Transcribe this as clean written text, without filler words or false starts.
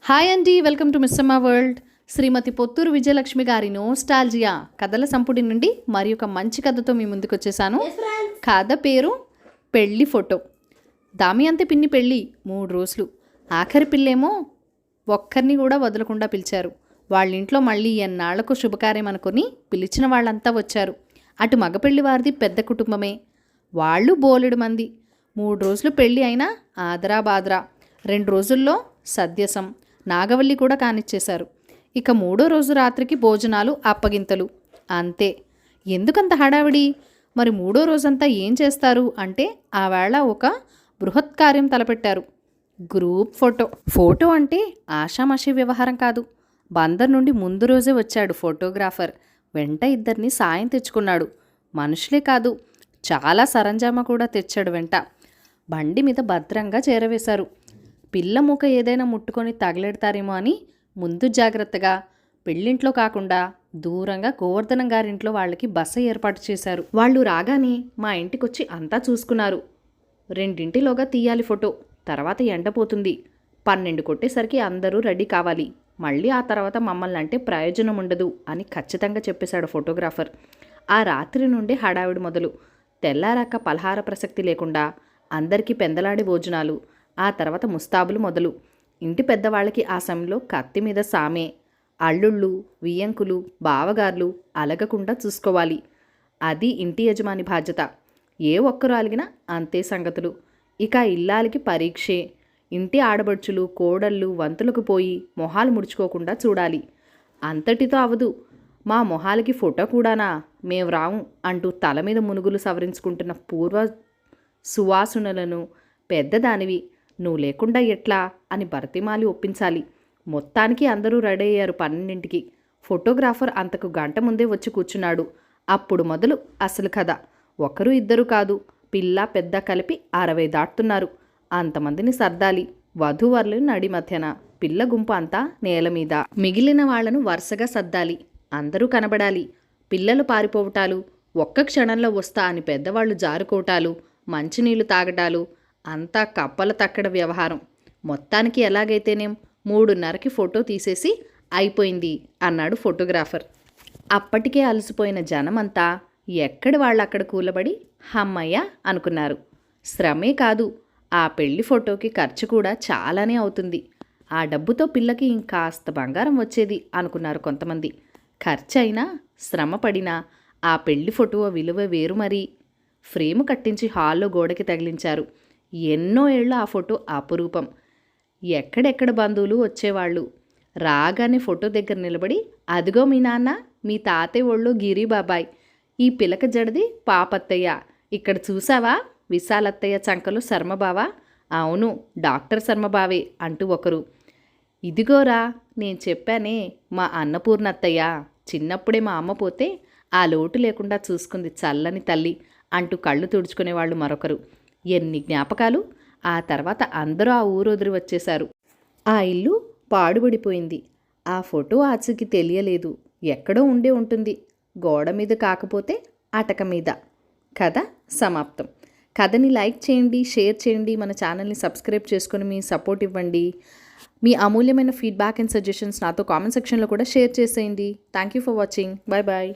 Hi అండి, welcome to Missamma world. శ్రీమతి పొత్తూరు విజయలక్ష్మి గారి nostalgia కథల సంపుటి నుండి మరి ఒక మంచి కథతో మీ ముందుకు వచ్చేసాను. కథ పేరు పెళ్లి ఫోటో. దామియంతి పిన్ని పెళ్ళి 3 రోజులు. ఆఖరి పిల్లేమో ఒక్కరిని కూడా వదలకుండా పిలిచారు. వాళ్ళ ఇంట్లో మళ్ళీ ఎన్నాళ్లకు శుభకార్యం అనుకుని పిలిచిన వాళ్ళంతా వచ్చారు. అటు మగపెళ్లి వారిది పెద్ద కుటుంబమే, వాళ్ళు బోలెడు మంది. 3 రోజులు పెళ్ళి అయినా ఆదరా బాదరా. 2 రోజుల్లో సద్యసం నాగవల్లి కూడా కానిచ్చేశారు. ఇక 3వ రోజు రాత్రికి భోజనాలు అప్పగింతలు అంతే. ఎందుకంత హడావిడి? మరి 3వ రోజంతా ఏం చేస్తారు అంటే ఆవేళ ఒక బృహత్కార్యం తలపెట్టారు. గ్రూప్ ఫోటో అంటే ఆషామాషి వ్యవహారం కాదు. బందర్ నుండి ముందు రోజే వచ్చాడు ఫోటోగ్రాఫర్. వెంట 2 సాయం తెచ్చుకున్నాడు. మనుషులే కాదు, చాలా సరంజామా కూడా తెచ్చాడు వెంట. బండి మీద భద్రంగా చేరవేశారు. పిల్ల మూక ఏదైనా ముట్టుకొని తగలెడతారేమో అని ముందు జాగ్రత్తగా పెళ్ళింట్లో కాకుండా దూరంగా గోవర్ధనం గారింట్లో వాళ్ళకి బస ఏర్పాటు చేశారు. వాళ్ళు రాగానే మా ఇంటికొచ్చి అంతా చూసుకున్నారు. 2 తీయాలి ఫోటో, తర్వాత ఎండపోతుంది. 12 కొట్టేసరికి అందరూ రెడీ కావాలి. మళ్ళీ ఆ తర్వాత మమ్మల్ని అంటే ప్రయోజనం ఉండదు అని ఖచ్చితంగా చెప్పేశాడు ఫోటోగ్రాఫర్. ఆ రాత్రి నుండి హడావిడి మొదలు. తెల్లారాక పలహార ప్రసక్తి లేకుండా అందరికీ పెందలాడి భోజనాలు, ఆ తర్వాత ముస్తాబులు మొదలు. ఇంటి పెద్దవాళ్ళకి ఆ సమయంలో కత్తి మీద సామే. అల్లుళ్ళు, వియ్యంకులు, బావగార్లు అలగకుండా చూసుకోవాలి. అది ఇంటి యజమాని బాధ్యత. ఏ ఒక్కరు అలిగినా అంతే సంగతులు. ఇక ఇల్లాలికి పరీక్షే. ఇంటి ఆడబడుచులు, కోడళ్ళు వంతులకు పోయి మొహాలు ముడుచుకోకుండా చూడాలి. అంతటితో అవదు. మా మొహాలకి ఫోటో కూడానా? మేం రాము అంటూ తల మీద మునుగులు సవరించుకుంటున్న పూర్వ సువాసునులను పెద్దదానివి, నువ్వు లేకుండా ఎట్లా అని బర్తిమాలి ఒప్పించాలి. మొత్తానికి అందరూ రెడీ అయ్యారు 12కి. ఫోటోగ్రాఫర్ అంతకు గంట ముందే వచ్చి కూర్చున్నాడు. అప్పుడు మొదలు అసలు కథ. 1-2 కాదు, పిల్ల పెద్ద కలిపి 60 దాటుతున్నారు. అంతమందిని సర్దాలి. వధూవరులు నడి మధ్యన, పిల్ల గుంపు అంతా నేల మీద. మిగిలిన వాళ్లను వరుసగా సర్దాలి. అందరూ కనబడాలి. పిల్లలు పారిపోవటాలు, ఒక్క క్షణంలో వస్తా అని పెద్దవాళ్లు జారుకోవటాలు, మంచినీళ్లు తాగటాలు, అంతా కప్పల తక్కడ వ్యవహారం. మొత్తానికి ఎలాగైతేనేం 3:30కి ఫోటో తీసేసి అయిపోయింది అన్నాడు ఫోటోగ్రాఫర్. అప్పటికే అలసిపోయిన జనమంతా ఎక్కడి వాళ్ళక్కడ కూలబడి హమ్మయ్య అనుకున్నారు. శ్రమే కాదు, ఆ పెళ్లి ఫోటోకి ఖర్చు కూడా చాలానే అవుతుంది. ఆ డబ్బుతో పిల్లకి ఇంకాస్త బంగారం వచ్చేది అనుకున్నారు కొంతమంది. ఖర్చు అయినా శ్రమ పడినా ఆ పెళ్లి ఫోటో విలువ వేరు. మరి ఫ్రేము కట్టించి హాల్లో గోడకి తగిలించారు. ఎన్నో ఏళ్ళు ఆ ఫోటో అపురూపం. ఎక్కడెక్కడ బంధువులు వచ్చేవాళ్ళు. రాగానే ఫోటో దగ్గర నిలబడి, అదిగో మీ నాన్న, మీ తాతయ్య ఒళ్ళు గిరిబాబాయ్, ఈ పిలక జడది పాపత్తయ్య, ఇక్కడ చూసావా విశాలత్తయ్య చంకలు శర్మబావ, అవును డాక్టర్ శర్మబావే అంటూ ఒకరు. ఇదిగోరా నేను చెప్పానే మా అన్నపూర్ణత్తయ్య, చిన్నప్పుడే మా అమ్మ పోతే ఆ లోటు లేకుండా చూసుకుంది చల్లని తల్లి అంటూ కళ్ళు తుడుచుకునేవాళ్ళు మరొకరు. ఎన్ని జ్ఞాపకాలు. ఆ తర్వాత అందరూ ఆ ఊరు వదిలి వచ్చేశారు. ఆ ఇల్లు పాడుబడిపోయింది. ఆ ఫోటో ఆచూకి తెలియలేదు. ఎక్కడో ఉండే ఉంటుంది, గోడ మీద కాకపోతే అటక మీద. కథ సమాప్తం. కథని లైక్ చేయండి, షేర్ చేయండి, మన ఛానల్ని సబ్స్క్రైబ్ చేసుకొని మీ సపోర్ట్ ఇవ్వండి. మీ అమూల్యమైన ఫీడ్బ్యాక్ అండ్ సజెషన్స్ నాతో కామెంట్ సెక్షన్లో కూడా షేర్ చేసేయండి. Thank you for watching. Bye bye.